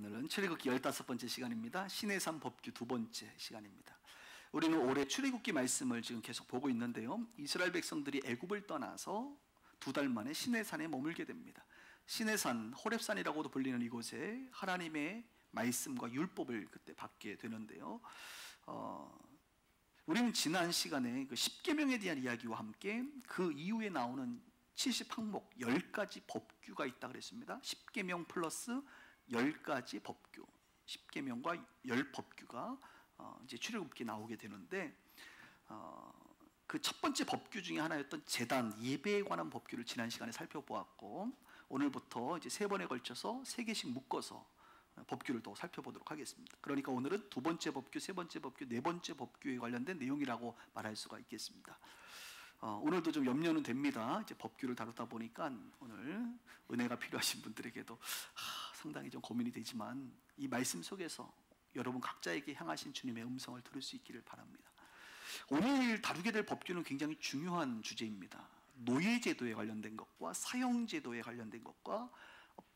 오늘은 출애굽기 15번째 시간입니다. 시내산 법규 두 번째 시간입니다. 우리는 올해 출애굽기 말씀을 지금 계속 보고 있는데요, 이스라엘 백성들이 애굽을 떠나서 2달 만에 시내산에 머물게 됩니다. 시내산, 호렙산이라고도 불리는 이곳에 하나님의 말씀과 율법을 그때 받게 되는데요, 우리는 지난 시간에 그 십계명에 대한 이야기와 함께 그 이후에 나오는 70항목 10가지 법규가 있다 그랬습니다. 십계명 플러스 10가지 법규, 십계명과 10법규가 이제 출애굽기에 나오게 되는데, 그 첫 번째 법규 중에 하나였던 제단, 예배에 관한 법규를 지난 시간에 살펴보았고, 오늘부터 이제 3번에 걸쳐서 3개씩 묶어서 법규를 또 살펴보도록 하겠습니다. 그러니까 오늘은 두 번째 법규, 세 번째 법규, 네 번째 법규에 관련된 내용이라고 말할 수가 있겠습니다. 오늘도 좀 염려는 됩니다. 이제 법규를 다루다 보니까 오늘 은혜가 필요하신 분들에게도 상당히 좀 고민이 되지만, 이 말씀 속에서 여러분 각자에게 향하신 주님의 음성을 들을 수 있기를 바랍니다. 오늘 다루게 될 법규는 굉장히 중요한 주제입니다. 노예제도에 관련된 것과 사형제도에 관련된 것과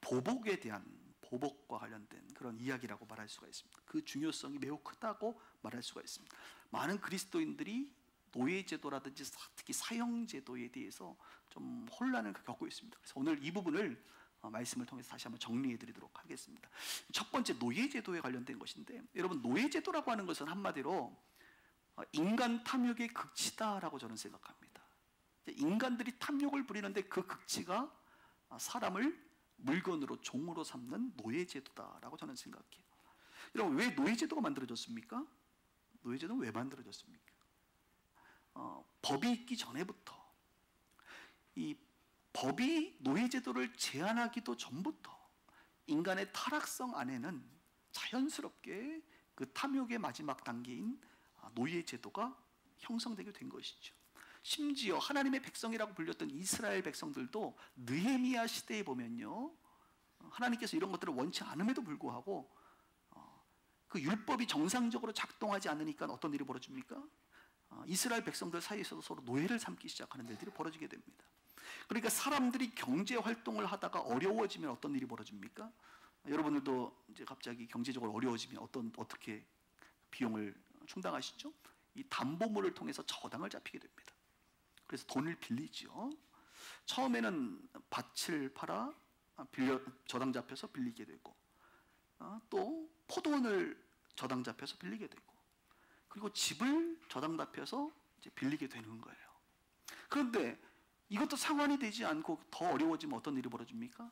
보복에 대한, 보복과 관련된 그런 이야기라고 말할 수가 있습니다. 그 중요성이 매우 크다고 말할 수가 있습니다. 많은 그리스도인들이 노예제도라든지 특히 사형제도에 대해서 좀 혼란을 겪고 있습니다. 그래서 오늘 이 부분을 말씀을 통해서 다시 한번 정리해 드리도록 하겠습니다. 첫 번째, 노예제도에 관련된 것인데, 여러분, 노예제도라고 하는 것은 한마디로 인간 탐욕의 극치다라고 저는 생각합니다. 인간들이 탐욕을 부리는데 그 극치가 사람을 물건으로, 종으로 삼는 노예제도다라고 저는 생각해요. 여러분, 왜 노예제도가 만들어졌습니까? 노예제도는 왜 만들어졌습니까? 법이 있기 전에부터, 이 법이 노예제도를 제한하기도 전부터 인간의 타락성 안에는 자연스럽게 그 탐욕의 마지막 단계인 노예제도가 형성되게 된 것이죠. 심지어 하나님의 백성이라고 불렸던 이스라엘 백성들도 느헤미야 시대에 보면요, 하나님께서 이런 것들을 원치 않음에도 불구하고 그 율법이 정상적으로 작동하지 않으니까 어떤 일이 벌어집니까? 이스라엘 백성들 사이에서도 서로 노예를 삼기 시작하는 일들이 벌어지게 됩니다. 그러니까 사람들이 경제 활동을 하다가 어려워지면 어떤 일이 벌어집니까? 여러분들도 이제 갑자기 경제적으로 어려워지면 어떻게 비용을 충당하시죠? 이 담보물을 통해서 저당을 잡히게 됩니다. 그래서 돈을 빌리죠. 처음에는 밭을 팔아 저당 잡혀서 빌리게 되고, 또 포도원을 저당 잡혀서 빌리게 되고, 그리고 집을 저당 잡혀서 이제 빌리게 되는 거예요. 그런데 이것도 상환이 되지 않고 더 어려워지면 어떤 일이 벌어집니까?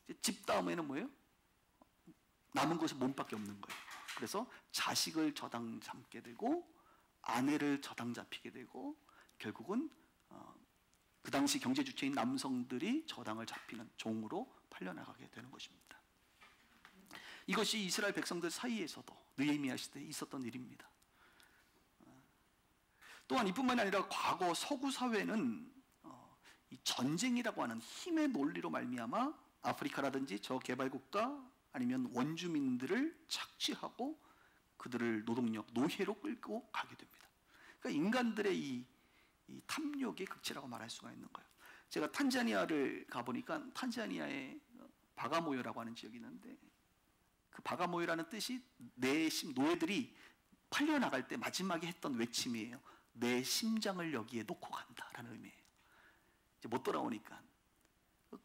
이제 집 다음에는 뭐예요? 남은 것은 몸밖에 없는 거예요. 그래서 자식을 저당 삼게 되고, 아내를 저당 잡히게 되고, 결국은 그 당시 경제 주체인 남성들이 저당을 잡히는 종으로 팔려나가게 되는 것입니다. 이것이 이스라엘 백성들 사이에서도 느헤미야 시대에 있었던 일입니다. 또한 이뿐만이 아니라 과거 서구 사회는 이 전쟁이라고 하는 힘의 논리로 말미암아 아프리카라든지 저개발국가 아니면 원주민들을 착취하고 그들을 노동력, 노예로 끌고 가게 됩니다. 그러니까 인간들의 이 탐욕의 극치라고 말할 수가 있는 거예요. 제가 탄자니아를 가보니까 탄자니아에 바가모요라고 하는 지역이 있는데, 그 바가모요라는 뜻이 노예들이 팔려나갈 때 마지막에 했던 외침이에요. 내 심장을 여기에 놓고 간다라는 의미예요. 이제 못 돌아오니까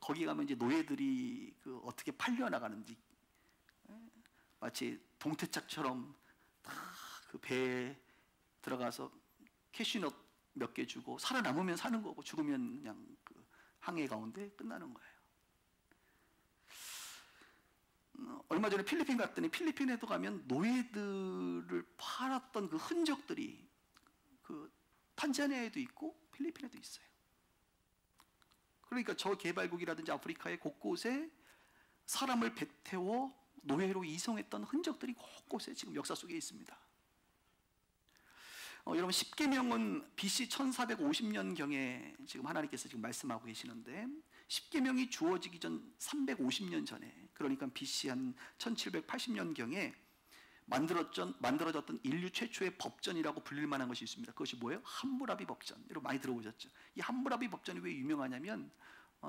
거기 가면 이제 노예들이 그 어떻게 팔려나가는지, 마치 동태짝처럼 다 그 배에 들어가서 캐시넛 몇 개 주고 살아남으면 사는 거고 죽으면 그냥 그 항해 가운데 끝나는 거예요. 얼마 전에 필리핀 갔더니 필리핀에도 가면 노예들을 팔았던 그 흔적들이 그 탄자니아에도 있고 필리핀에도 있어요. 그러니까 저개발국이라든지 아프리카의 곳곳에 사람을 배태워 노예로 이송했던 흔적들이 곳곳에 지금 역사 속에 있습니다. 여러분, 십계명은 BC 1450년경에 지금 하나님께서 지금 말씀하고 계시는데, 십계명이 주어지기 전 350년 전에, 그러니까 BC 한 1780년경에 만들어졌던 인류 최초의 법전이라고 불릴 만한 것이 있습니다. 그것이 뭐예요? 함무라비 법전. 여러분 많이 들어보셨죠? 이 함무라비 법전이 왜 유명하냐면,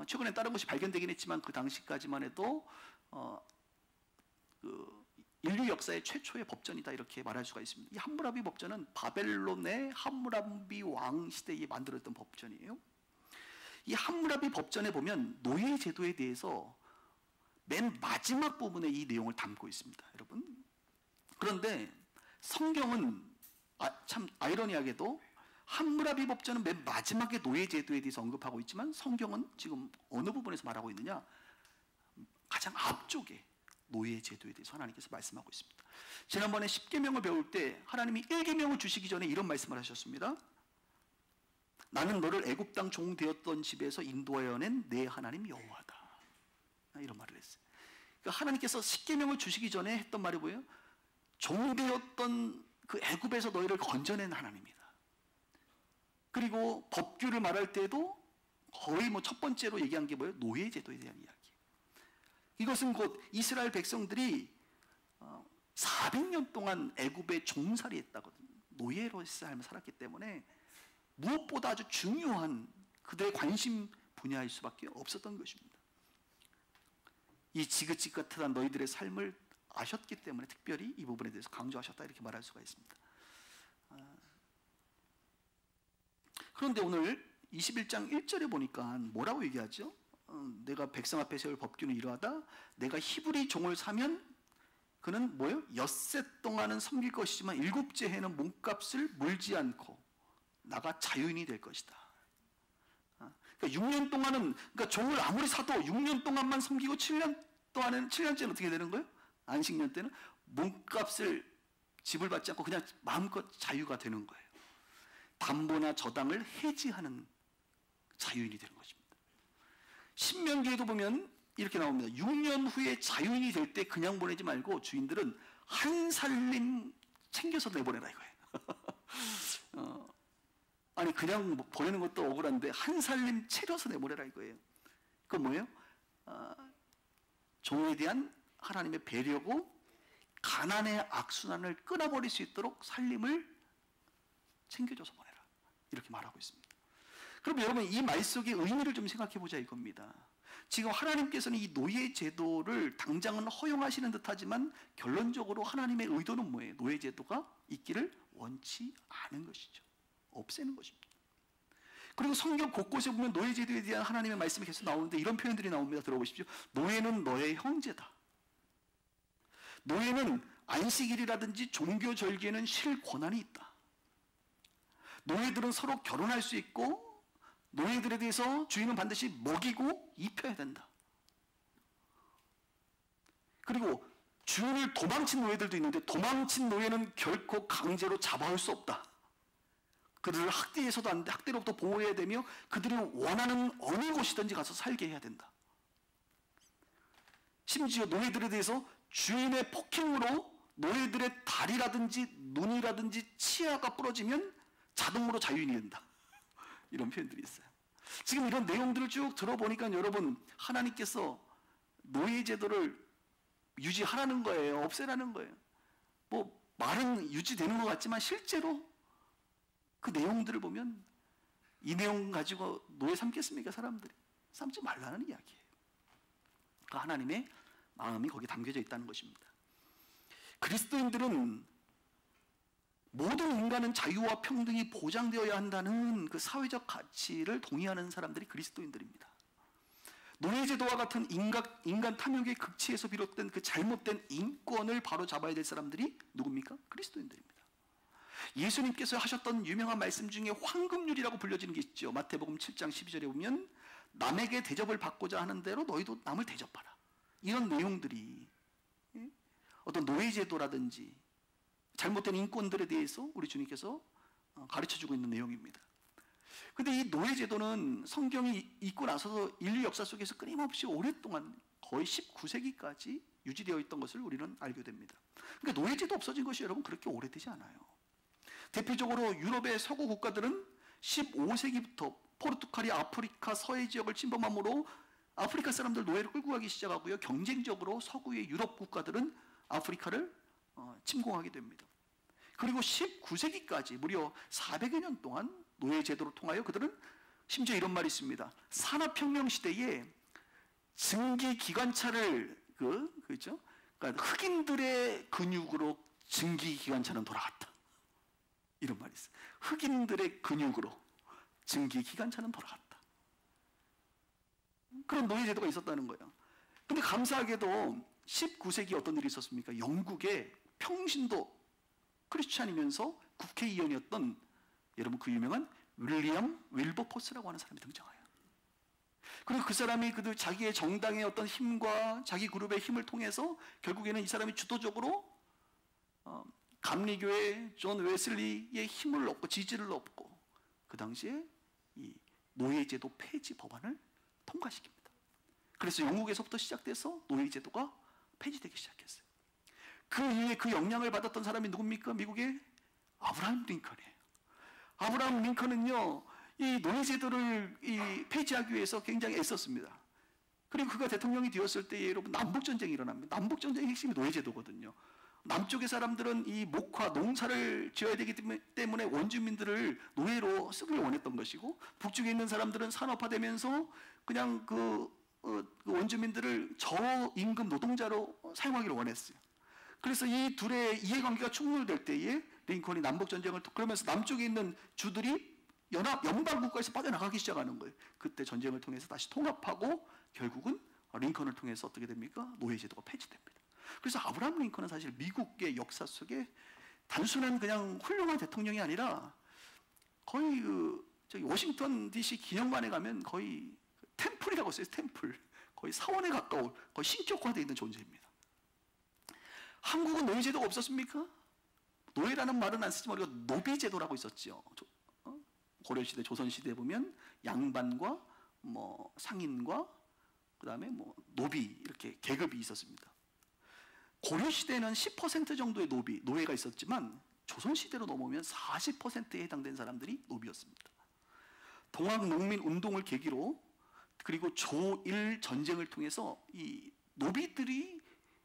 최근에 다른 것이 발견되긴 했지만 그 당시까지만 해도 그 인류 역사의 최초의 법전이다 이렇게 말할 수가 있습니다. 이 함무라비 법전은 바벨론의 함무라비 왕 시대에 만들었던 법전이에요. 이 함무라비 법전에 보면 노예 제도에 대해서 맨 마지막 부분에 이 내용을 담고 있습니다, 여러분. 그런데 성경은 참 아이러니하게도 함무라비 법전은 맨 마지막에 노예 제도에 대해서 언급하고 있지만 성경은 지금 어느 부분에서 말하고 있느냐? 가장 앞쪽에 노예 제도에 대해서 하나님께서 말씀하고 있습니다. 지난번에 10계명을 배울 때 하나님이 1계명을 주시기 전에 이런 말씀을 하셨습니다. 나는 너를 애굽 땅 종 되었던 집에서 인도하여 낸 내 하나님 여호와다. 이런 말을 했어요. 그러니까 하나님께서 10계명을 주시기 전에 했던 말이 뭐예요? 종 되었던 그 애굽에서 너희를 건져낸 하나님이다. 그리고 법규를 말할 때도 거의 첫 번째로 얘기한 게 뭐예요? 노예 제도에 대한 이야기. 이것은 곧 이스라엘 백성들이 400년 동안 애굽에 종살이 했다거든요. 노예로의 삶을 살았기 때문에 무엇보다 아주 중요한 그들의 관심 분야일 수밖에 없었던 것입니다. 이 지긋지긋한 너희들의 삶을 아셨기 때문에 특별히 이 부분에 대해서 강조하셨다 이렇게 말할 수가 있습니다. 그런데 오늘 21장 1절에 보니까 뭐라고 얘기하죠? 내가 백성 앞에 세울 법규는 이러하다. 내가 히브리 종을 사면 그는 뭐예요? 엿새 동안은 섬길 것이지만 7째 해는 몸값을 물지 않고 나가 자유인이 될 것이다. 그러니까 6년 동안은, 그러니까 종을 아무리 사도 6년 동안만 섬기고 7년째는 어떻게 되는 거예요? 안식년 때는 몸값을 지불받지 않고 그냥 마음껏 자유가 되는 거예요. 담보나 저당을 해지하는 자유인이 되는 것입니다. 신명기에도 보면 이렇게 나옵니다. 6년 후에 자유인이 될 때 그냥 보내지 말고 주인들은 한 살림 챙겨서 내보내라 이거예요. 아니 그냥 보내는 것도 억울한데 한 살림 채려서 내보내라 이거예요. 그건 뭐예요? 종에 대한 하나님의 배려고 가난의 악순환을 끊어버릴 수 있도록 살림을 챙겨줘서 보내라 이렇게 말하고 있습니다. 그럼 여러분 이 말 속의 의미를 좀 생각해 보자 이겁니다. 지금 하나님께서는 이 노예 제도를 당장은 허용하시는 듯하지만 결론적으로 하나님의 의도는 뭐예요? 노예 제도가 있기를 원치 않은 것이죠. 없애는 것입니다. 그리고 성경 곳곳에 보면 노예 제도에 대한 하나님의 말씀이 계속 나오는데 이런 표현들이 나옵니다. 들어보십시오. 노예는 너의 형제다. 노예는 안식일이라든지 종교 절기에는 쉴 권한이 있다. 노예들은 서로 결혼할 수 있고 노예들에 대해서 주인은 반드시 먹이고 입혀야 된다. 그리고 주인을 도망친 노예들도 있는데 도망친 노예는 결코 강제로 잡아올 수 없다. 그들을 학대해서도 안 돼. 학대로부터 보호해야 되며 그들이 원하는 어느 곳이든지 가서 살게 해야 된다. 심지어 노예들에 대해서 주인의 폭행으로 노예들의 다리라든지 눈이라든지 치아가 부러지면 자동으로 자유인이 된다. 이런 표현들이 있어요. 지금 이런 내용들을 쭉 들어보니까 여러분 하나님께서 노예 제도를 유지하라는 거예요. 없애라는 거예요. 뭐 말은 유지되는 것 같지만 실제로 그 내용들을 보면 이 내용 가지고 노예 삼겠습니까? 사람들이 삼지 말라는 이야기예요. 그 하나님의 마음이 거기에 담겨져 있다는 것입니다. 그리스도인들은 모든 인간은 자유와 평등이 보장되어야 한다는 그 사회적 가치를 동의하는 사람들이 그리스도인들입니다. 노예제도와 같은 인간 탐욕의 극치에서 비롯된 그 잘못된 인권을 바로 잡아야 될 사람들이 누굽니까? 그리스도인들입니다. 예수님께서 하셨던 유명한 말씀 중에 황금률이라고 불려지는 게 있죠. 마태복음 7장 12절에 보면 남에게 대접을 받고자 하는 대로 너희도 남을 대접하라. 이런 내용들이 어떤 노예제도라든지 잘못된 인권들에 대해서 우리 주님께서 가르쳐주고 있는 내용입니다. 그런데 이 노예제도는 성경이 있고 나서 인류 역사 속에서 끊임없이 오랫동안 거의 19세기까지 유지되어 있던 것을 우리는 알게 됩니다. 그러니까 노예제도 없어진 것이 여러분 그렇게 오래되지 않아요. 대표적으로 유럽의 서구 국가들은 15세기부터 포르투갈이 아프리카 서해 지역을 침범함으로 아프리카 사람들 노예를 끌고 가기 시작하고요. 경쟁적으로 서구의 유럽 국가들은 아프리카를 침공하게 됩니다. 그리고 19세기까지 무려 400여 년 동안 노예 제도를 통하여 그들은 심지어 이런 말이 있습니다. 산업혁명 시대에 증기 기관차를 그렇죠? 그러니까 흑인들의 근육으로 증기기관차는 돌아갔다. 이런 말이 있어요. 흑인들의 근육으로 증기기관차는 돌아갔다. 그런 노예제도가 있었다는 거예요. 근데 감사하게도 19세기 어떤 일이 있었습니까? 영국에 평신도 크리스찬이면서 국회의원이었던 여러분 그 유명한 윌리엄 윌버포스라고 하는 사람이 등장해요. 그리고 그 사람이 자기의 정당의 어떤 힘과 자기 그룹의 힘을 통해서 결국에는 이 사람이 주도적으로 감리교회 존 웨슬리의 힘을 얻고 지지를 얻고 그 당시에 이 노예제도 폐지 법안을 통과시킵니다. 그래서 영국에서부터 시작돼서 노예제도가 폐지되기 시작했어요. 그 이후에 그 영향을 받았던 사람이 누굽니까? 미국의 아브라함 링컨이에요. 아브라함 링컨은요, 이 노예제도를 폐지하기 위해서 굉장히 애썼습니다. 그리고 그가 대통령이 되었을 때에 여러분 남북전쟁이 일어납니다. 남북전쟁의 핵심이 노예제도거든요. 남쪽의 사람들은 이 목화, 농사를 지어야 되기 때문에 원주민들을 노예로 쓰길 원했던 것이고, 북쪽에 있는 사람들은 산업화되면서 그냥 그 원주민들을 저임금 노동자로 사용하기를 원했어요. 그래서 이 둘의 이해관계가 충돌될 때에 링컨이 남북전쟁을 그러면서 남쪽에 있는 주들이 연방국가에서 빠져나가기 시작하는 거예요. 그때 전쟁을 통해서 다시 통합하고 결국은 링컨을 통해서 어떻게 됩니까? 노예제도가 폐지됩니다. 그래서 아브라함 링컨은 사실 미국의 역사 속에 단순한 그냥 훌륭한 대통령이 아니라 거의 저기 워싱턴 DC 기념관에 가면 거의 템플이라고 써요. 템플. 거의 사원에 가까운 거의 신격화되어 있는 존재입니다. 한국은 노예제도가 없었습니까? 노예라는 말은 안 쓰지 말고 노비제도라고 있었죠. 고려시대, 조선시대에 보면 양반과 상인과 그 다음에 노비 이렇게 계급이 있었습니다. 고려시대는 10% 정도의 노예가 있었지만 조선시대로 넘어오면 40%에 해당된 사람들이 노비였습니다. 동학농민운동을 계기로 그리고 조일 전쟁을 통해서 이 노비들이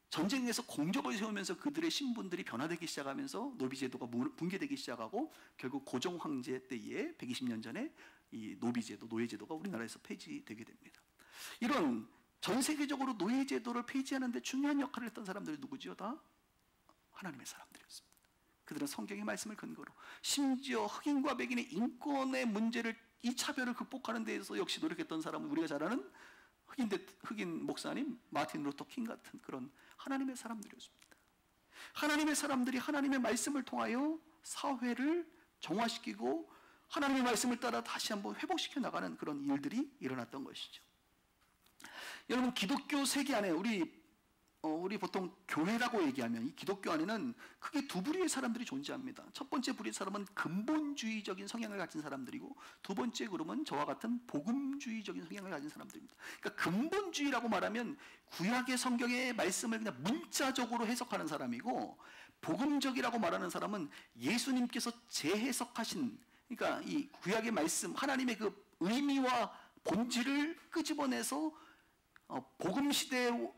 전쟁에서 공적을 세우면서 그들의 신분들이 변화되기 시작하면서 노비제도가 붕괴되기 시작하고 결국 고종 황제 때에 120년 전에 이 노비제도, 노예제도가 우리나라에서 폐지되게 됩니다. 이런 전 세계적으로 노예제도를 폐지하는 데 중요한 역할을 했던 사람들이 누구지요? 다 하나님의 사람들이었습니다. 그들은 성경의 말씀을 근거로 심지어 흑인과 백인의 인권의 문제를 이 차별을 극복하는 데에서 역시 노력했던 사람은 우리가 잘 아는 흑인 목사님 마틴 루터 킹 같은 그런 하나님의 사람들이었습니다. 하나님의 사람들이 하나님의 말씀을 통하여 사회를 정화시키고 하나님의 말씀을 따라 다시 한번 회복시켜 나가는 그런 일들이 일어났던 것이죠. 여러분 기독교 세계 안에 우리 보통 교회라고 얘기하면 이 기독교 안에는 크게 두 부류의 사람들이 존재합니다. 첫 번째 부류의 사람은 근본주의적인 성향을 가진 사람들이고 두 번째 그룹은 저와 같은 복음주의적인 성향을 가진 사람들입니다. 그러니까 근본주의라고 말하면 구약의 성경의 말씀을 그냥 문자적으로 해석하는 사람이고 복음적이라고 말하는 사람은 예수님께서 재해석하신 그러니까 이 구약의 말씀 하나님의 그 의미와 본질을 끄집어내서 복음 시대를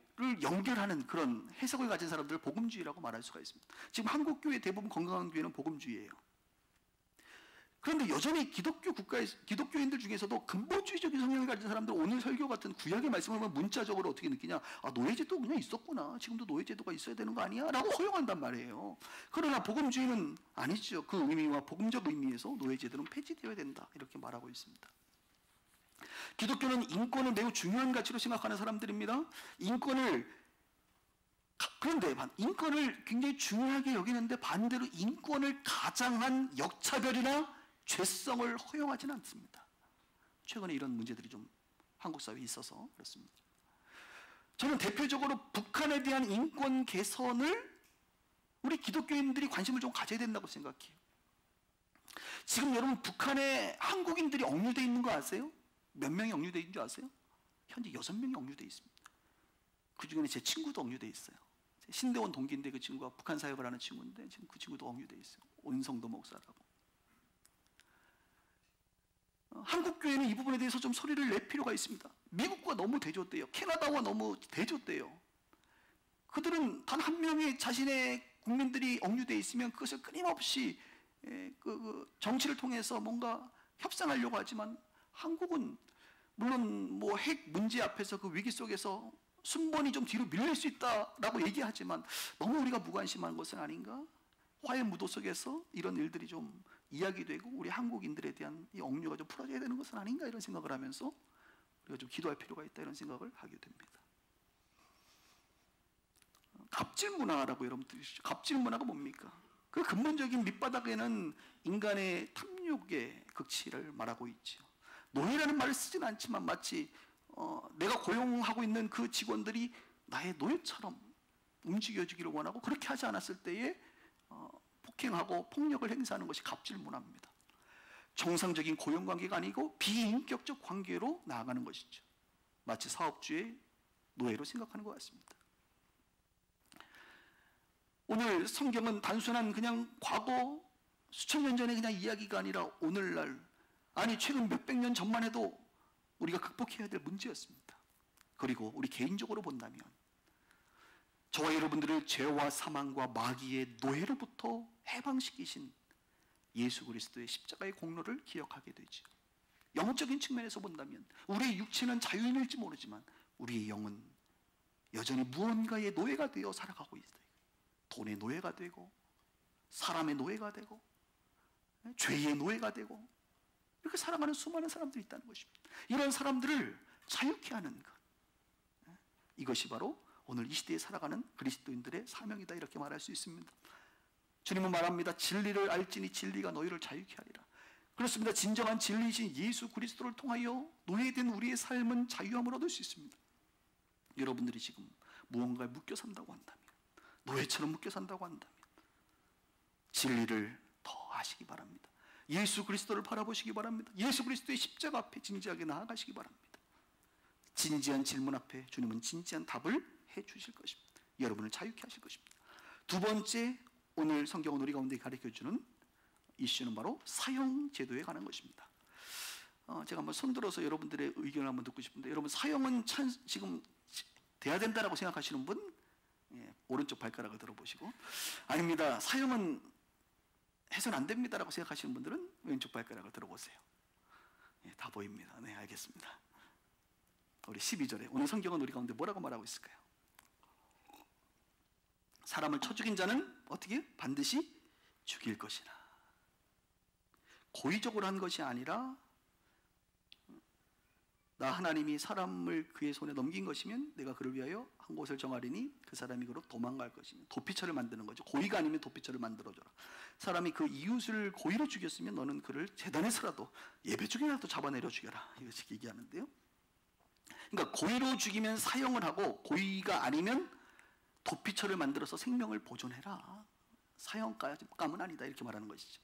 연결하는 그런 해석을 가진 사람들을 복음주의라고 말할 수가 있습니다. 지금 한국 교회 대부분 건강한 교회는 복음주의예요. 그런데 여전히 기독교인들 중에서도 근본주의적인 성향을 가진 사람들 오늘 설교 같은 구약의 말씀을 보면 문자적으로 어떻게 느끼냐? 노예제도 그냥 있었구나. 지금도 노예제도가 있어야 되는 거 아니야? 라고 허용한단 말이에요. 그러나 복음주의는 아니죠. 그 의미와 복음적 의미에서 노예제도는 폐지되어야 된다. 이렇게 말하고 있습니다. 기독교는 인권을 매우 중요한 가치로 생각하는 사람들입니다. 그런데 인권을 굉장히 중요하게 여기는데 반대로 인권을 가장한 역차별이나 죄성을 허용하지는 않습니다. 최근에 이런 문제들이 좀 한국 사회에 있어서 그렇습니다. 저는 대표적으로 북한에 대한 인권 개선을 우리 기독교인들이 관심을 좀 가져야 된다고 생각해요. 지금 여러분 북한에 한국인들이 억류되어 있는 거 아세요? 몇 명이 억류되어 있는 줄 아세요? 현재 6명이 억류되어 있습니다. 그 중에 제 친구도 억류되어 있어요. 신대원 동기인데 그 친구가 북한 사역을 하는 친구인데 지금 그 친구도 억류되어 있어요. 온성도 목사라고. 한국 교회는 이 부분에 대해서 좀 소리를 낼 필요가 있습니다. 미국과 너무 대조돼요. 캐나다와 너무 대조돼요. 그들은 단 한 명의 자신의 국민들이 억류되어 있으면 그것을 끊임없이 정치를 통해서 뭔가 협상하려고 하지만 한국은 물론 핵 문제 앞에서 그 위기 속에서 순번이 좀 뒤로 밀릴 수 있다라고 얘기하지만 너무 우리가 무관심한 것은 아닌가? 화해 무도 속에서 이런 일들이 좀 이야기되고 우리 한국인들에 대한 이 억류가 좀 풀어져야 되는 것은 아닌가 이런 생각을 하면서 우리가 좀 기도할 필요가 있다 이런 생각을 하게 됩니다. 갑질 문화라고 여러분 들으시죠? 갑질 문화가 뭡니까? 그 근본적인 밑바닥에는 인간의 탐욕의 극치를 말하고 있죠. 노예라는 말을 쓰진 않지만 마치 내가 고용하고 있는 그 직원들이 나의 노예처럼 움직여주기를 원하고 그렇게 하지 않았을 때에 폭행하고 폭력을 행사하는 것이 갑질 문화입니다. 정상적인 고용관계가 아니고 비인격적 관계로 나아가는 것이죠. 마치 사업주의 노예로 생각하는 것 같습니다. 오늘 성경은 단순한 그냥 과거 수천 년 전의 그냥 이야기가 아니라 오늘날, 아니 최근 몇백 년 전만 해도 우리가 극복해야 될 문제였습니다. 그리고 우리 개인적으로 본다면 저와 여러분들을 죄와 사망과 마귀의 노예로부터 해방시키신 예수 그리스도의 십자가의 공로를 기억하게 되죠. 영적인 측면에서 본다면 우리의 육체는 자유인일지 모르지만 우리의 영은 여전히 무언가의 노예가 되어 살아가고 있어요. 돈의 노예가 되고 사람의 노예가 되고 죄의 노예가 되고 이렇게 살아가는 수많은 사람들이 있다는 것입니다. 이런 사람들을 자유케 하는 것, 이것이 바로 오늘 이 시대에 살아가는 그리스도인들의 사명이다 이렇게 말할 수 있습니다. 주님은 말합니다. 진리를 알지니 진리가 너희를 자유케 하리라. 그렇습니다. 진정한 진리이신 예수 그리스도를 통하여 노예된 우리의 삶은 자유함을 얻을 수 있습니다. 여러분들이 지금 무언가에 묶여 산다고 한다면, 노예처럼 묶여 산다고 한다면 진리를 더 아시기 바랍니다. 예수 그리스도를 바라보시기 바랍니다. 예수 그리스도의 십자가 앞에 진지하게 나아가시기 바랍니다. 진지한 질문 앞에 주님은 진지한 답을 해 주실 것입니다. 여러분을 자유케 하실 것입니다. 두 번째, 오늘 성경은 우리 가운데 가르쳐주는 이슈는 바로 사형제도에 관한 것입니다. 제가 한번 손들어서 여러분들의 의견을 한번 듣고 싶은데, 여러분 사형은 지금 돼야 된다라고 생각하시는 분, 오른쪽 발가락을 들어보시고, 아닙니다, 사형은 해서는 안 됩니다라고 생각하시는 분들은 왼쪽 발가락을 들어보세요. 다 보입니다. 네, 알겠습니다. 우리 12절에 오늘 성경은 우리 가운데 뭐라고 말하고 있을까요? 사람을 쳐 죽인 자는 어떻게? 반드시 죽일 것이라. 고의적으로 한 것이 아니라 나 하나님이 사람을 그의 손에 넘긴 것이면 내가 그를 위하여 한 곳을 정하리니 그 사람이 그로 도망갈 것이며, 도피처를 만드는 거죠. 고의가 아니면 도피처를 만들어줘라. 사람이 그 이웃을 고의로 죽였으면 너는 그를 재단에서라도 예배 중이라도 잡아내려 죽여라. 이렇게 얘기하는데요. 그러니까 고의로 죽이면 사형을 하고 고의가 아니면 도피처를 만들어서 생명을 보존해라. 사형감은 아니다 이렇게 말하는 것이죠.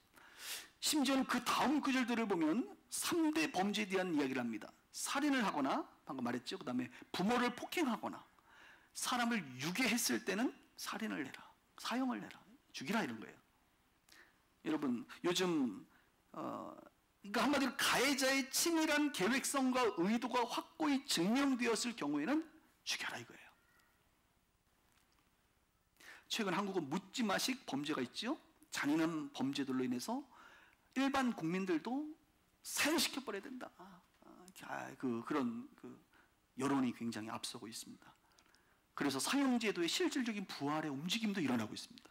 심지어는 그 다음 구절들을 보면 3대 범죄에 대한 이야기를 합니다. 살인을 하거나, 방금 말했죠. 그 다음에 부모를 폭행하거나, 사람을 유괴했을 때는 살인을 해라, 사형을 해라, 죽이라 이런 거예요. 여러분 요즘 그러니까 한마디로 가해자의 치밀한 계획성과 의도가 확고히 증명되었을 경우에는 죽여라 이거예요. 최근 한국은 묻지마식 범죄가 있죠. 잔인한 범죄들로 인해서 일반 국민들도 사형시켜버려야 된다. 그런 여론이 굉장히 앞서고 있습니다. 그래서 사형제도의 실질적인 부활의 움직임도 일어나고 있습니다.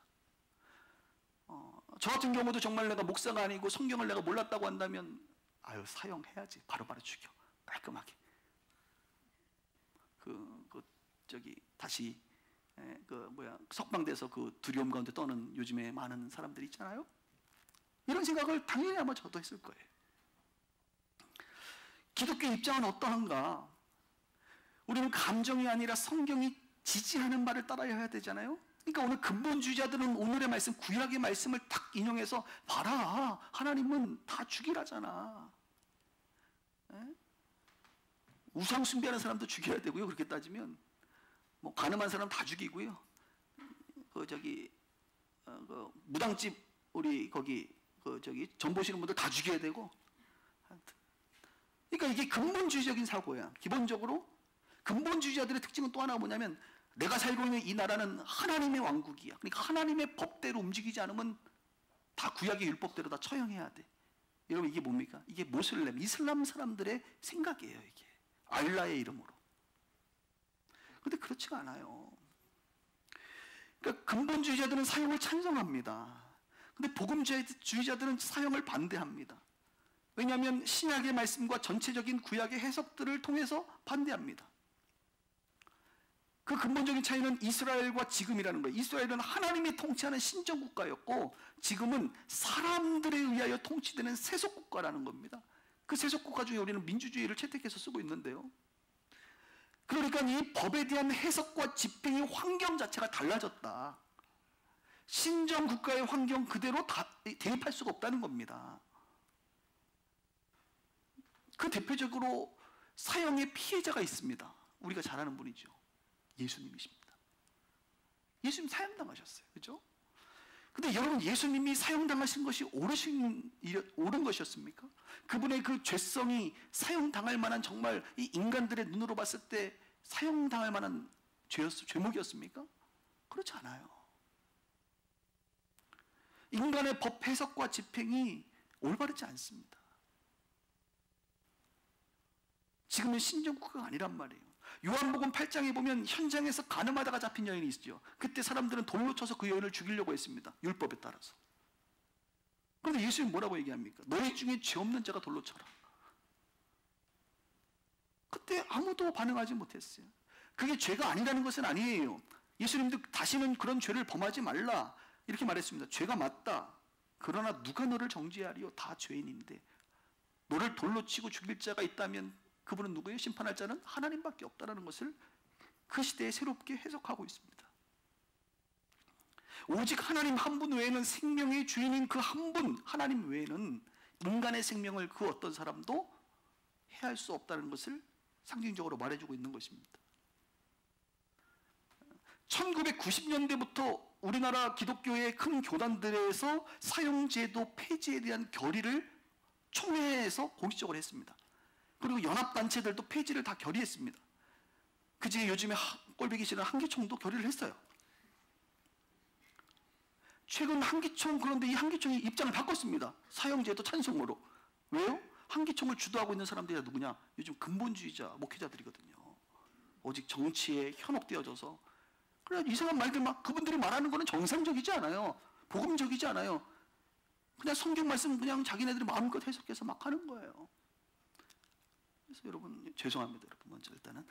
저 같은 경우도 정말 내가 목사가 아니고 성경을 내가 몰랐다고 한다면 사형해야지. 바로바로 죽여. 깔끔하게. 다시 석방돼서 그 두려움 가운데 떠는 요즘에 많은 사람들이 있잖아요. 이런 생각을 당연히 아마 저도 했을 거예요. 기독교 입장은 어떠한가? 우리는 감정이 아니라 성경이 지지하는 말을 따라야 해야 되잖아요. 그러니까 오늘 근본주의자들은 오늘의 말씀, 구약의 말씀을 딱 인용해서 봐라, 하나님은 다 죽이라잖아. 우상 숭배하는 사람도 죽여야 되고요. 그렇게 따지면 가늠한 사람 다 죽이고요. 무당집 우리 거기 전 보시는 분들 다 죽여야 되고. 그러니까 이게 근본주의적인 사고야. 기본적으로 근본주의자들의 특징은 또 하나가 뭐냐면, 내가 살고 있는 이 나라는 하나님의 왕국이야. 그러니까 하나님의 법대로 움직이지 않으면 다 구약의 율법대로 다 처형해야 돼. 여러분 이게 뭡니까? 이게 모슬렘, 이슬람 사람들의 생각이에요. 이게 알라의 이름으로. 근데 그렇지가 않아요. 그러니까 근본주의자들은 사형을 찬성합니다. 근데 복음주의자들은 사형을 반대합니다. 왜냐하면 신약의 말씀과 전체적인 구약의 해석들을 통해서 반대합니다. 그 근본적인 차이는 이스라엘과 지금이라는 거예요. 이스라엘은 하나님이 통치하는 신정국가였고 지금은 사람들에 의하여 통치되는 세속국가라는 겁니다. 그 세속국가 중에 우리는 민주주의를 채택해서 쓰고 있는데요. 그러니까 이 법에 대한 해석과 집행의 환경 자체가 달라졌다. 신정국가의 환경 그대로 대입할 수가 없다는 겁니다. 그 대표적으로 사형의 피해자가 있습니다. 우리가 잘 아는 분이죠. 예수님이십니다. 예수님 사형당하셨어요. 그죠? 근데 여러분, 예수님이 사형당하신 것이 옳은 것이었습니까? 그분의 그 죄성이 사형당할 만한, 정말 이 인간들의 눈으로 봤을 때 사형당할 만한 죄목이었습니까? 그렇지 않아요. 인간의 법 해석과 집행이 올바르지 않습니다. 지금은 신정국가가 아니란 말이에요. 요한복음 8장에 보면 현장에서 간음하다가 잡힌 여인이 있죠. 그때 사람들은 돌로 쳐서 그 여인을 죽이려고 했습니다. 율법에 따라서. 그런데 예수님이 뭐라고 얘기합니까? 너희 중에 죄 없는 자가 돌로 쳐라. 그때 아무도 반응하지 못했어요. 그게 죄가 아니라는 것은 아니에요. 예수님도 다시는 그런 죄를 범하지 말라 이렇게 말했습니다. 죄가 맞다. 그러나 누가 너를 정죄하리요? 다 죄인인데 너를 돌로 치고 죽일 자가 있다면 그분은 누구예요? 심판할 자는 하나님밖에 없다는 것을 그 시대에 새롭게 해석하고 있습니다. 오직 하나님 한 분 외에는, 생명의 주인인 그 한 분 하나님 외에는 인간의 생명을 그 어떤 사람도 해할 수 없다는 것을 상징적으로 말해주고 있는 것입니다. 1990년대부터 우리나라 기독교의 큰 교단들에서 사형제도 폐지에 대한 결의를 총회에서 공식적으로 했습니다. 그리고 연합단체들도 폐지를 다 결의했습니다. 그중에 요즘에 꼴보기 싫은 한기총도 결의를 했어요. 최근 한기총, 그런데 이 한기총이 입장을 바꿨습니다. 사형제도 찬성으로. 왜요? 한기총을 주도하고 있는 사람들이 누구냐? 요즘 근본주의자 목회자들이거든요. 오직 정치에 현혹되어져서. 그래, 이상한 말들 막, 그분들이 말하는 거는 정상적이지 않아요. 복음적이지 않아요. 그냥 성경 말씀 그냥 자기네들이 마음껏 해석해서 막 하는 거예요. 그래서 여러분, 죄송합니다. 여러분, 먼저 일단은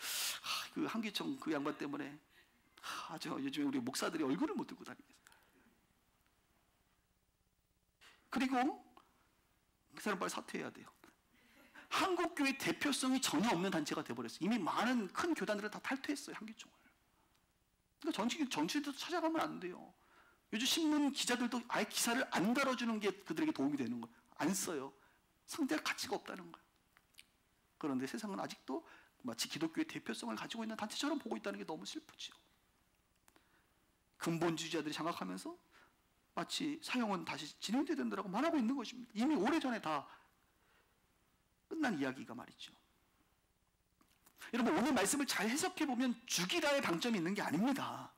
그 한기총 그 양반 때문에 요즘에 우리 목사들이 얼굴을 못 들고 다니겠어요. 그리고 그 사람 빨리 사퇴해야 돼요. 한국교회 대표성이 전혀 없는 단체가 돼버렸어요. 이미 많은 큰 교단들을 다 탈퇴했어요, 한기총을. 그러니까 정치도 찾아가면 안 돼요. 요즘 신문 기자들도 아예 기사를 안 다뤄주는 게 그들에게 도움이 되는 거예요. 안 써요. 상대할 가치가 없다는 거예요. 그런데 세상은 아직도 마치 기독교의 대표성을 가지고 있는 단체처럼 보고 있다는 게 너무 슬프죠. 근본주의자들이 장악하면서 마치 사형은 다시 진행돼야 된다고 말하고 있는 것입니다. 이미 오래전에 다 끝난 이야기가 말이죠. 여러분, 오늘 말씀을 잘 해석해보면 죽이라의 방점이 있는 게 아닙니다.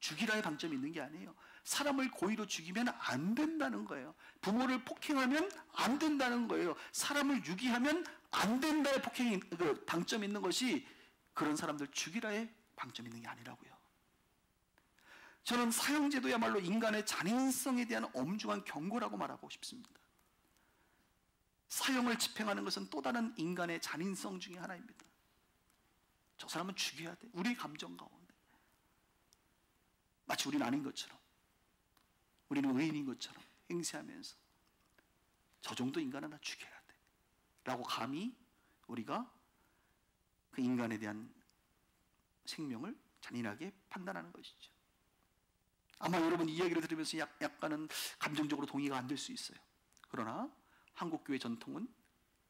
죽이라의 방점이 있는 게 아니에요. 사람을 고의로 죽이면 안 된다는 거예요. 부모를 폭행하면 안 된다는 거예요. 사람을 유기하면 안 된다의 폭행이 그 방점이 있는 것이, 그런 사람들 죽이라의 방점이 있는 게 아니라고요. 저는 사형제도야말로 인간의 잔인성에 대한 엄중한 경고라고 말하고 싶습니다. 사형을 집행하는 것은 또 다른 인간의 잔인성 중에 하나입니다. 저 사람은 죽여야 돼. 우리 감정 가운데. 마치 우리는 아닌 것처럼, 우리는 의인인 것처럼 행세하면서 저 정도 인간은 다 죽여야 돼 라고 감히 우리가 그 인간에 대한 생명을 잔인하게 판단하는 것이죠. 아마 여러분 이 이야기를 들으면서 약간은 감정적으로 동의가 안 될 수 있어요. 그러나 한국교회 전통은,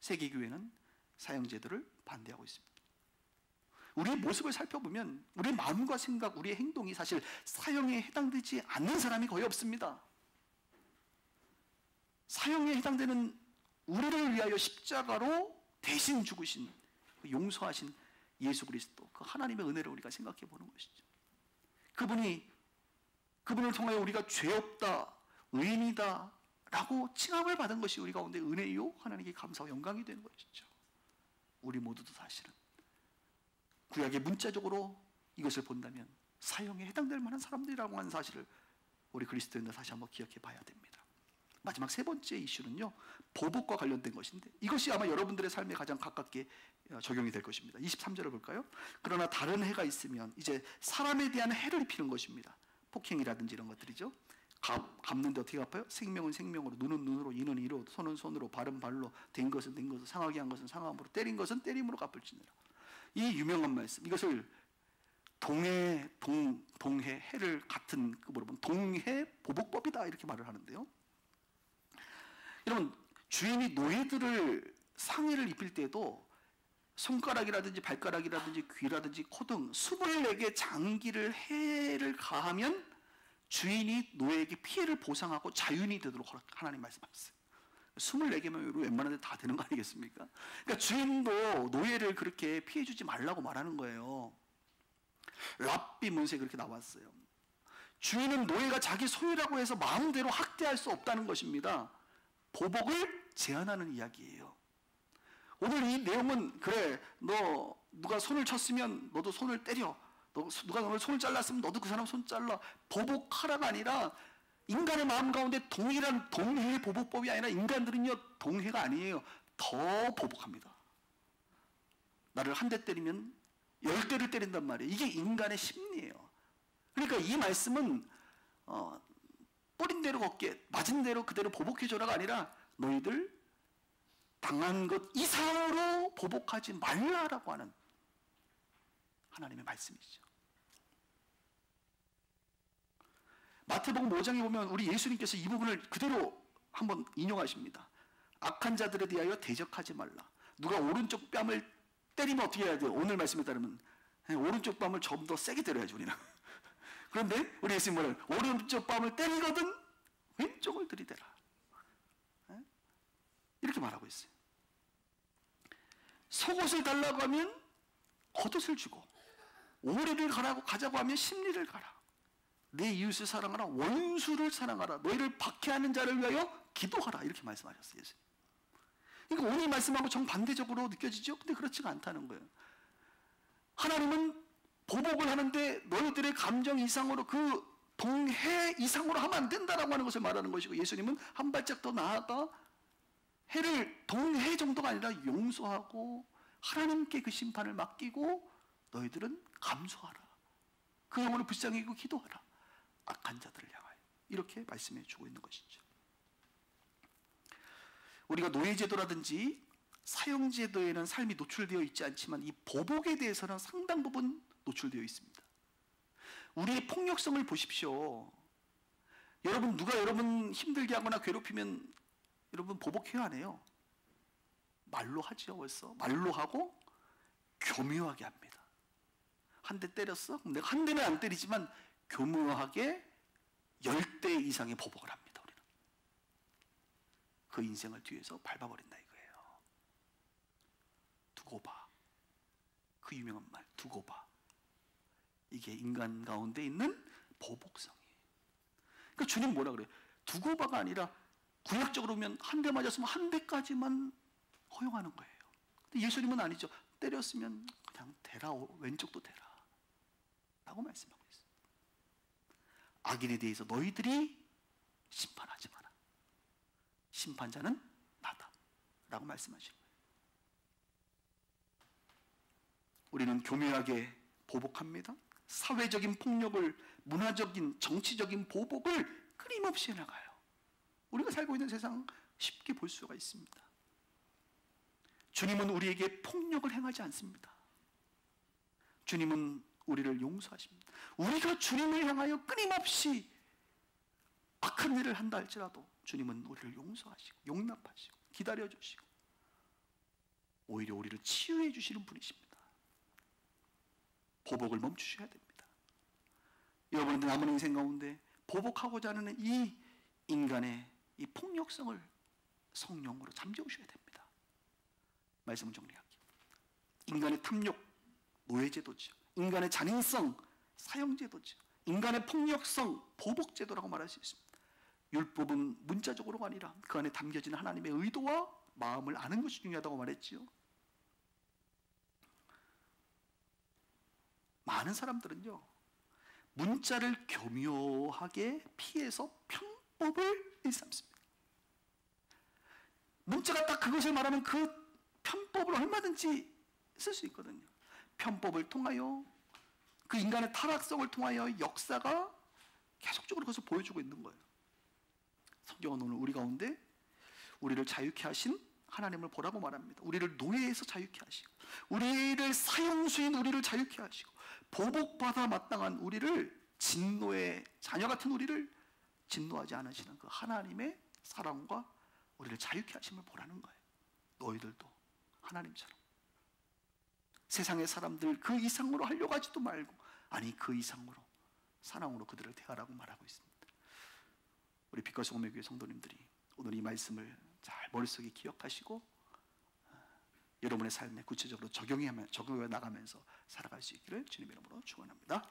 세계교회는 사형제도를 반대하고 있습니다. 우리의 모습을 살펴보면 우리의 마음과 생각, 우리의 행동이 사실 사형에 해당되지 않는 사람이 거의 없습니다. 사형에 해당되는, 우리를 위하여 십자가로 대신 죽으신, 용서하신 예수 그리스도, 그 하나님의 은혜를 우리가 생각해 보는 것이죠. 그분을 통하여 우리가 죄 없다, 의인이다 라고 칭함을 받은 것이 우리 가운데 은혜요, 하나님께 감사와 영광이 되는 것이죠. 우리 모두도 사실은 구약의 문자적으로 이것을 본다면 사형에 해당될 만한 사람들이라고 하는 사실을 우리 그리스도인들 다시 한번 기억해 봐야 됩니다. 마지막 세 번째 이슈는요, 보복과 관련된 것인데 이것이 아마 여러분들의 삶에 가장 가깝게 적용이 될 것입니다. 23절을 볼까요? 그러나 다른 해가 있으면 이제 사람에 대한 해를 입히는 것입니다. 폭행이라든지 이런 것들이죠. 갚는데 어떻게 갚아요? 생명은 생명으로, 눈은 눈으로, 이는 이로, 손은 손으로, 발은 발로, 된 것은 된 것으로, 상하게 한 것은 상함으로, 때린 것은 때림으로 갚을지니라. 이 유명한 말씀, 이것을 동해 해를 같은 급으로 보면 동해 보복법이다 이렇게 말을 하는데요. 여러분, 주인이 노예들을 상해를 입힐 때도 손가락이라든지 발가락이라든지 귀라든지 코 등 24개 장기를 해를 가하면 주인이 노예에게 피해를 보상하고 자유인이 되도록 하나님 말씀하셨어요. 24개면 웬만한 데 다 되는 거 아니겠습니까? 그러니까 주인도 노예를 그렇게 피해 주지 말라고 말하는 거예요. 랍비 문서에 그렇게 나왔어요. 주인은 노예가 자기 소유라고 해서 마음대로 학대할 수 없다는 것입니다. 보복을 제한하는 이야기예요. 오늘 이 내용은 그래, 너 누가 손을 쳤으면 너도 손을 때려, 누가 너를 손을 잘랐으면 너도 그 사람 손 잘라, 보복하라가 아니라 인간의 마음 가운데 동일한 동해의 보복법이 아니라 인간들은요 동해가 아니에요. 더 보복합니다. 나를 한 대 때리면 10대를 때린단 말이에요. 이게 인간의 심리예요. 그러니까 이 말씀은 뿌린 대로 걷게, 맞은 대로 그대로 보복해줘라가 아니라 너희들 당한 것 이상으로 보복하지 말라라고 하는 하나님의 말씀이죠. 마태복음 5장에 보면 우리 예수님께서 이 부분을 그대로 한번 인용하십니다. 악한 자들에 대하여 대적하지 말라. 누가 오른쪽 뺨을 때리면 어떻게 해야 돼요? 오늘 말씀에 따르면 오른쪽 뺨을 좀 더 세게 때려야지 우리는. 그런데 우리 예수님은 오른쪽 뺨을 때리거든 왼쪽을 들이대라. 이렇게 말하고 있어요. 속옷을 달라고 하면 겉옷을 주고, 오리를 가자고 하면 심리를 가라. 내 이웃을 사랑하라, 원수를 사랑하라, 너희를 박해하는 자를 위하여 기도하라. 이렇게 말씀하셨어요. 예수님. 그러니까 오늘 말씀하고 정반대적으로 느껴지죠? 근데 그렇지가 않다는 거예요. 하나님은 보복을 하는데 너희들의 감정 이상으로, 그 동해 이상으로 하면 안 된다라고 하는 것을 말하는 것이고, 예수님은 한 발짝 더 나아가 해를 동해 정도가 아니라 용서하고 하나님께 그 심판을 맡기고 너희들은 감수하라. 그 영혼을 불쌍히 여기고 기도하라. 악한 자들을 향하여. 이렇게 말씀해 주고 있는 것이죠. 우리가 노예제도라든지 사형제도에는 삶이 노출되어 있지 않지만 이 보복에 대해서는 상당 부분 노출되어 있습니다. 우리의 폭력성을 보십시오. 여러분, 누가 여러분 힘들게 하거나 괴롭히면 여러분 보복해야 안 해요? 말로 하죠. 벌써 말로 하고 교묘하게 합니다. 한 대 때렸어? 그럼 내가 한 대는 안 때리지만 교묘하게 10대 이상의 보복을 합니다. 우리는 그 인생을 뒤에서 밟아버린다 이거예요. 두고 봐. 그 유명한 말, 두고 봐. 이게 인간 가운데 있는 보복성이에요. 그러니까 주님 뭐라 그래요? 두고 봐가 아니라 구약적으로 보면 한 대 맞았으면 한 대까지만 허용하는 거예요. 근데 예수님은 아니죠. 때렸으면 그냥 대라, 왼쪽도 대라 라고 말씀하고 있어요. 악인에 대해서 너희들이 심판하지 마라. 심판자는 나다 라고 말씀하시는 거예요. 우리는 교묘하게 보복합니다. 사회적인 폭력을, 문화적인, 정치적인 보복을 끊임없이 해나가요. 우리가 살고 있는 세상 쉽게 볼 수가 있습니다. 주님은 우리에게 폭력을 행하지 않습니다. 주님은 우리를 용서하십니다. 우리가 주님을 향하여 끊임없이 악한 일을 한다 할지라도 주님은 우리를 용서하시고 용납하시고 기다려주시고 오히려 우리를 치유해 주시는 분이십니다. 보복을 멈추셔야 됩니다. 여러분들 남은 인생 가운데 보복하고자 하는 이 인간의 이 폭력성을 성령으로 잠재우셔야 됩니다. 말씀을 정리할게요. 인간의 탐욕, 노예제도죠. 인간의 잔인성, 사형제도죠. 인간의 폭력성, 보복제도라고 말할 수 있습니다. 율법은 문자적으로가 아니라 그 안에 담겨진 하나님의 의도와 마음을 아는 것이 중요하다고 말했지요. 많은 사람들은요, 문자를 교묘하게 피해서 편법을 일삼습니다. 문자가 딱 그것을 말하면 그 편법을 얼마든지 쓸 수 있거든요. 편법을 통하여 그 인간의 타락성을 통하여 역사가 계속적으로 그것을 보여주고 있는 거예요. 성경은 오늘 우리 가운데 우리를 자유케 하신 하나님을 보라고 말합니다. 우리를 노예에서 자유케 하시고, 우리를 사형수인 우리를 자유케 하시고, 보복받아 마땅한 우리를, 진노의 자녀 같은 우리를 진노하지 않으시는 그 하나님의 사랑과 우리를 자유케 하심을 보라는 거예요. 너희들도 하나님처럼 세상의 사람들 그 이상으로 하려고 하지도 말고, 아니 그 이상으로 사랑으로 그들을 대하라고 말하고 있습니다. 우리 빛과 소금의 교회 성도님들이 오늘 이 말씀을 잘 머릿속에 기억하시고 여러분의 삶에 구체적으로 적용해 나가면서 살아갈 수 있기를 주님의 이름으로 축원합니다.